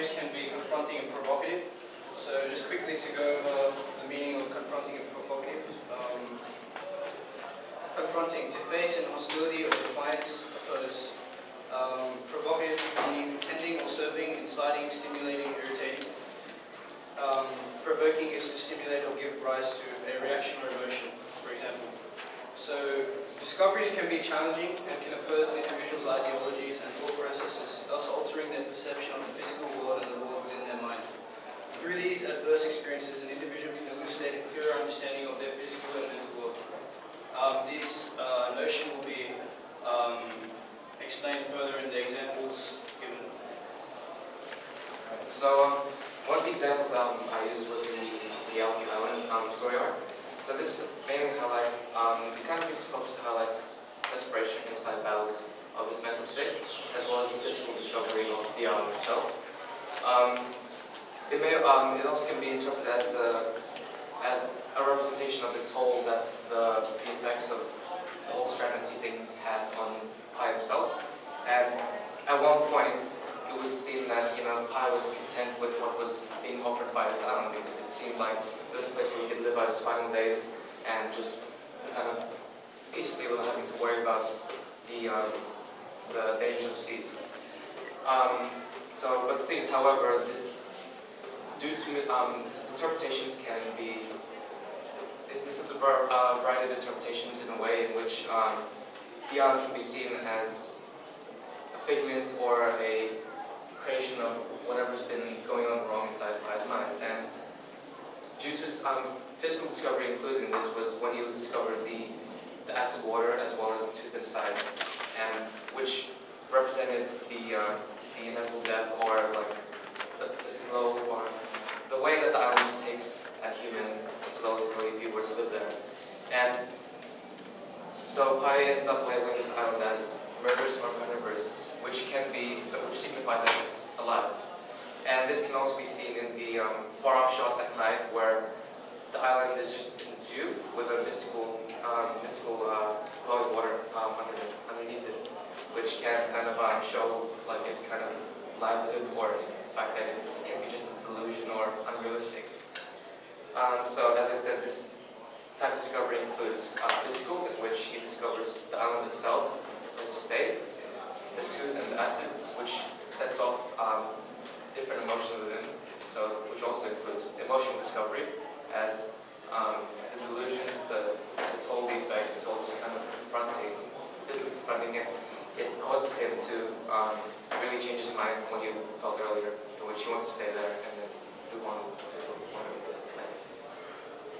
discoveries can be confronting and provocative. So just quickly to go over the meaning of confronting and provocative. Confronting, to face in hostility or defiance, oppose. Provocative, meaning tending or serving, inciting, stimulating, irritating. Provoking is to stimulate or give rise to a reaction or emotion, for example. So discoveries can be challenging and can oppose an individual's ideologies and thought processes, thus altering their perception of the physical world and the world within their mind. Through these adverse experiences, an individual can elucidate a clearer understanding of their physical and mental world. This notion will be explained further in the examples given. Right, so one of the examples I used was the Alfie Island story arc. So this mainly highlights, it kind of gives focus to highlights desperation inside battles of his mental state, as well as the physical discovery of the island itself. It also can be interpreted as a representation of the toll that the effects of the whole stagnancy thing had on Pi himself. And at one point, it was seen that Pi was content with what was being offered by this island, because it seemed like it was a place where he could live out his final days and just kind of peacefully without having to worry about the dangers of sea. But the thing is, however, due to interpretations can be. This is a variety of interpretations in a way in which the island can be seen as a figment or a creation of whatever's been going on wrong inside Pi's mind. And due to his physical discovery included in this was when he discovered the acid water as well as the tooth inside, and which represented the inevitable death, or like the slow, or the way that the island takes a human slowly if he were to live there. And so Pi ends up labeling this island as murderous or carnivorous, which signifies that it's alive. And this can also be seen in the far-off shot at night, where the island is just in view with a mystical glowing water underneath it, which can kind of show like it's kind of livelihood, or the fact that it can be just a delusion or unrealistic. So as I said, this type of discovery includes physical, in which he discovers the island itself, its state, the tooth and the acid, which sets off different emotions within, so which also includes emotional discovery, as the delusions, the total effect is all just kind of confronting, physically confronting it. It causes him to really change his mind from what he felt earlier, in which he wants to stay there and then move on to whatever.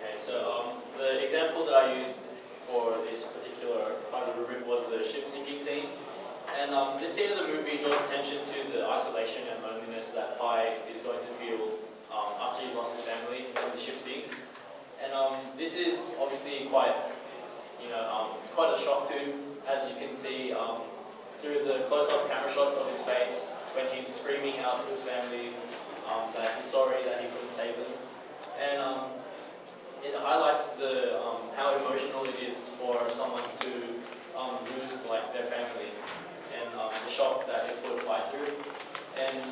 Okay, so the example that I used for this particular part of the rubric was the ship sinking scene. And this scene of the movie draws attention to the isolation and loneliness that Pi is going to feel after he's lost his family when the ship sinks. And this is obviously quite, it's quite a shock to, as you can see through the close-up camera shots of his face when he's screaming out to his family that he's sorry that he couldn't save them. And it highlights how emotional it is for someone to lose their family, and the shock that it put Pi through. And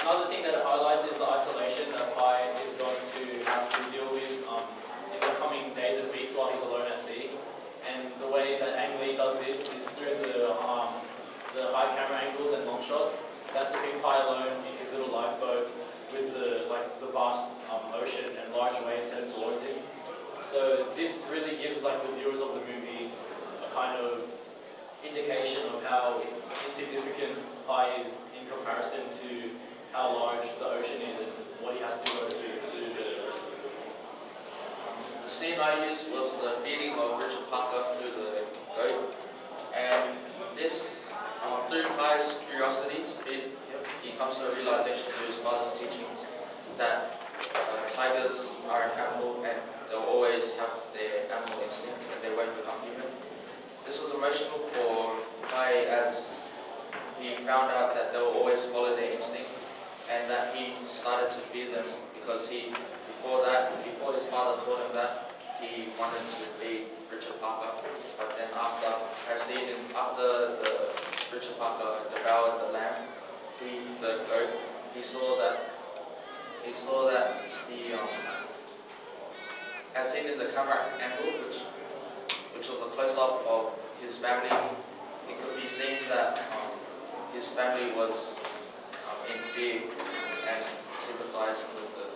another thing that it highlights is the isolation that Pi is going to have to deal with in the coming days and weeks while he's alone at sea. And the way that Ang Lee does this is through the high camera angles and long shots that depict Pi alone in his little lifeboat with the vast ocean and large waves headed towards him. So this really gives the viewers of the movie a kind of indication of how insignificant Pi is in comparison to how large the ocean is and what he has to go through the rest of the movie. The scene I used was the feeding of Richard Parker through the goat, and this, through Pi's curiosity to feed, he comes to a realization through his father's teachings that tigers are an animal and they'll always have their animal instinct and they won't become human. This was emotional for Pi, as he found out that they'll always follow their instinct, and that he started to fear them because before his father told him that, he wanted to feed Richard Parker. But then after Richard Parker devoured the lamb, the goat he saw that the as seen in the camera angle, which was a close-up of his family, it could be seen that his family was in fear and sympathized with the